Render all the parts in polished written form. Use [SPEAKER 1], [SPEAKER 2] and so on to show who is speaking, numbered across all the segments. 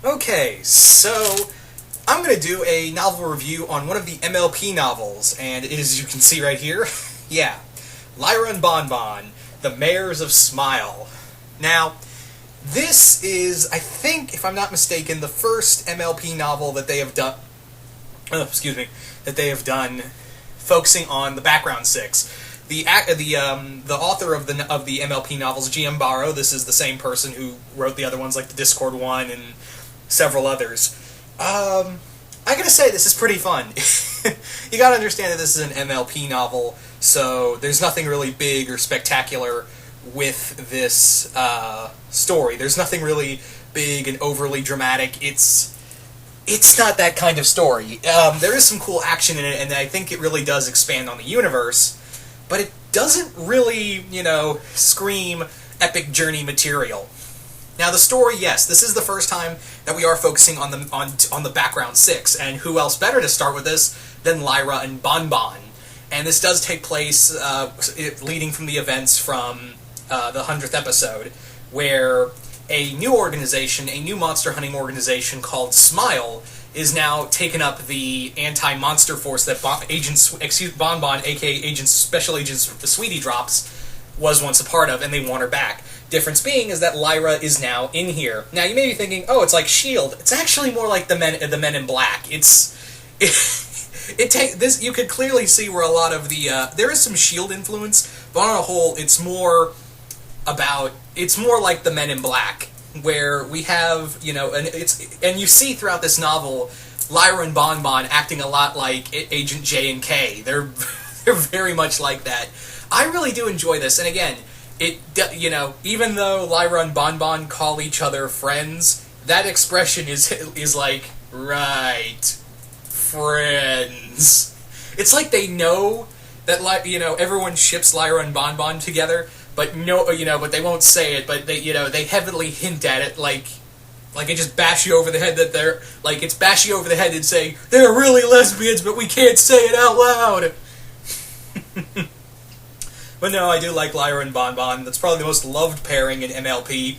[SPEAKER 1] Okay, so I'm going to do a novel review on one of the MLP novels, and as you can see right here, yeah, Lyra and Bon Bon, the Mayors of S.M.I.L.E. Now, this is, I think, if I'm not mistaken, the first MLP novel that they have done, that they have done focusing on the background six. The author of the MLP novels, G.M. Barrow, this is the same person who wrote the other ones like the Discord one and several others. I gotta say, this is pretty fun. You gotta understand that this is an MLP novel, so there's nothing really big or spectacular with this story. There's nothing really big and overly dramatic. It's not that kind of story. There is some cool action in it, and I think it really does expand on the universe, but it doesn't really, scream epic journey material. Now, the story, yes, this is the first time that we are focusing on the background six, and who else better to start with this than Lyra and Bon Bon? And this does take place leading from the events from the 100th episode, where a new organization, a new monster hunting organization called S.M.I.L.E, is now taken up the anti-monster force that Bon Bon, aka Special Agent Sweetie Drops, was once a part of, and they want her back. Difference being is that Lyra is now in here. Now, you may be thinking, oh, it's like S.H.I.E.L.D. It's actually more like the Men in Black. You could clearly see where a lot of the there is some S.H.I.E.L.D. influence, but on a whole, it's more like the Men in Black, where we have, and you see throughout this novel, Lyra and Bon Bon acting a lot like Agent J and K. They're very much like that. I really do enjoy this, and again, even though Lyra and Bon Bon call each other friends, that expression is like, right, friends. It's like they know that, everyone ships Lyra and Bon Bon together, but but they won't say it, but they heavily hint at it, like it just bash you over the head that they're, it's bash you over the head and say, they're really lesbians, but we can't say it out loud. But no, I do like Lyra and Bon Bon. That's probably the most loved pairing in MLP.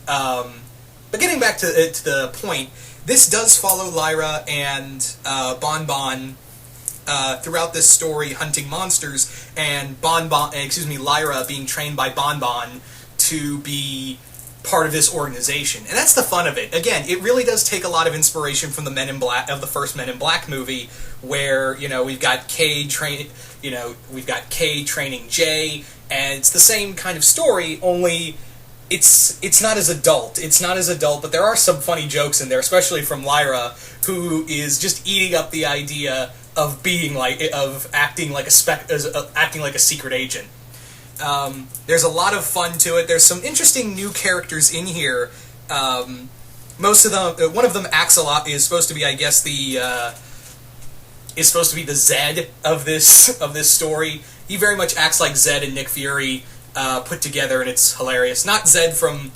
[SPEAKER 1] But getting back to the point, this does follow Lyra and Bon Bon throughout this story, hunting monsters, and Lyra being trained by Bon Bon to be part of this organization. And that's the fun of it. Again, it really does take a lot of inspiration from the Men in Black, of the first Men in Black movie, where, we've got K training J, and it's the same kind of story, only it's not as adult. It's not as adult, but there are some funny jokes in there, especially from Lyra, who is just eating up the idea of acting like a secret agent. There's a lot of fun to it. There's some interesting new characters in here. Most of them, one of them acts a lot, is supposed to be, I guess, the Zed of this story. He very much acts like Zed and Nick Fury put together, and it's hilarious. Not Zed from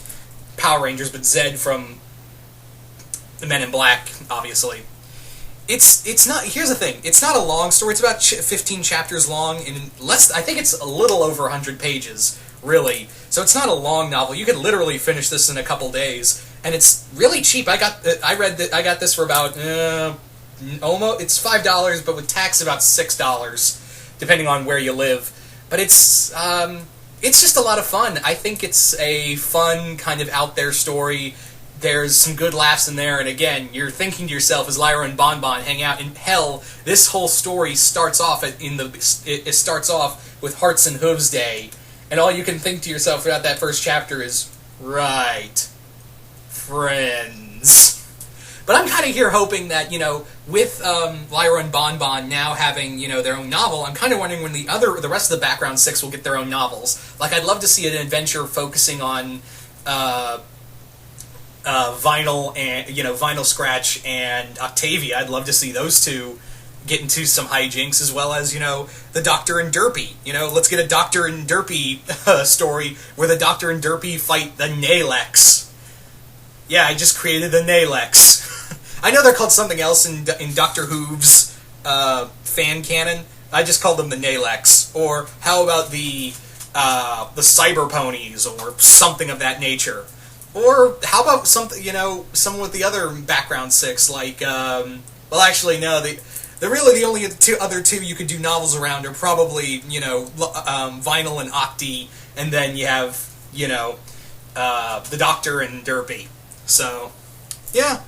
[SPEAKER 1] Power Rangers, but Zed from the Men in Black, obviously. It's not. Here's the thing. It's not a long story. It's about 15 chapters long, and I think it's a little over 100 pages, really. So it's not a long novel. You could literally finish this in a couple days, and it's really cheap. I got this for about almost. It's $5, but with tax about $6, depending on where you live. But it's just a lot of fun. I think it's a fun kind of out there story. There's some good laughs in there, and again, you're thinking to yourself as Lyra and Bon Bon hang out in hell. This whole story starts off it starts off with Hearts and Hooves Day, and all you can think to yourself throughout that first chapter is, right, friends. But I'm kind of here hoping that, with Lyra and Bon Bon now having, their own novel, I'm kind of wondering when the rest of the background six will get their own novels. Like, I'd love to see an adventure focusing on Vinyl Scratch and Octavia. I'd love to see those two get into some hijinks, as well as, the Doctor and Derpy. Let's get a Doctor and Derpy story where the Doctor and Derpy fight the Nalex. Yeah, I just created the Nalex. I know they're called something else in Doctor Who's fan canon. I just called them the Nalex. Or how about the Cyber Ponies, or something of that nature. Or how about something, someone with the other background six, like, well, actually, no, the really the only other two you could do novels around are probably, Vinyl and Octi, and then you have, the Doctor and Derpy. So, yeah.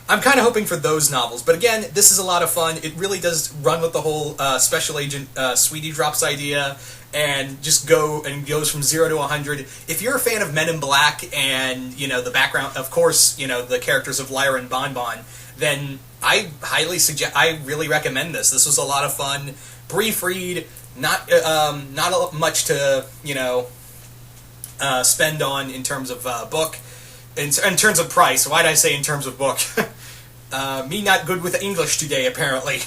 [SPEAKER 1] I'm kind of hoping for those novels, but again, this is a lot of fun. It really does run with the whole Special Agent Sweetie Drops idea, and just goes from 0 to 100. If you're a fan of Men in Black and, the background, of course, the characters of Lyra and Bon Bon, then I really recommend this. This was a lot of fun. Brief read, not much to, spend on in terms of book. In terms of price. Why did I say in terms of book? Me not good with English today, apparently.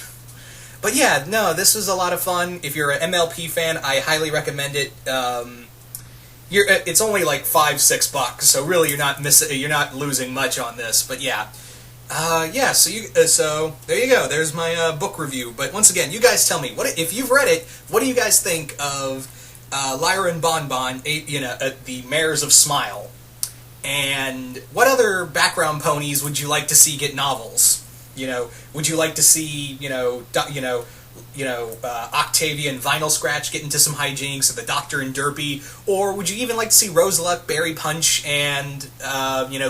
[SPEAKER 1] But yeah, no, this was a lot of fun. If you're an MLP fan, I highly recommend it. It's only like $5-6, so really you're not losing much on this. But yeah, So there you go. There's my book review. But once again, you guys tell me if you've read it. What do you guys think of Lyra and Bon Bon? The Mayors of S.M.I.L.E. And what other background ponies would you like to see get novels? Would you like to see, Octavia and Vinyl Scratch get into some hijinks, or the Doctor and Derpy? Or would you even like to see Rosaluck, Berry Punch, and,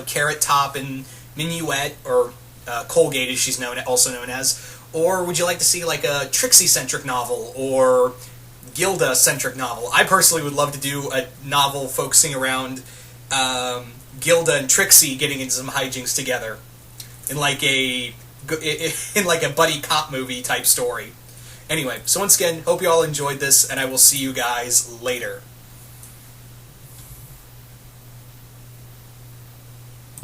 [SPEAKER 1] Carrot Top and Minuet, or Colgate as she's also known as? Or would you like to see, like, a Trixie-centric novel, or Gilda-centric novel? I personally would love to do a novel focusing around Gilda and Trixie getting into some hijinks together in like a buddy cop movie type story. Anyway, so once again, hope you all enjoyed this, and I will see you guys later.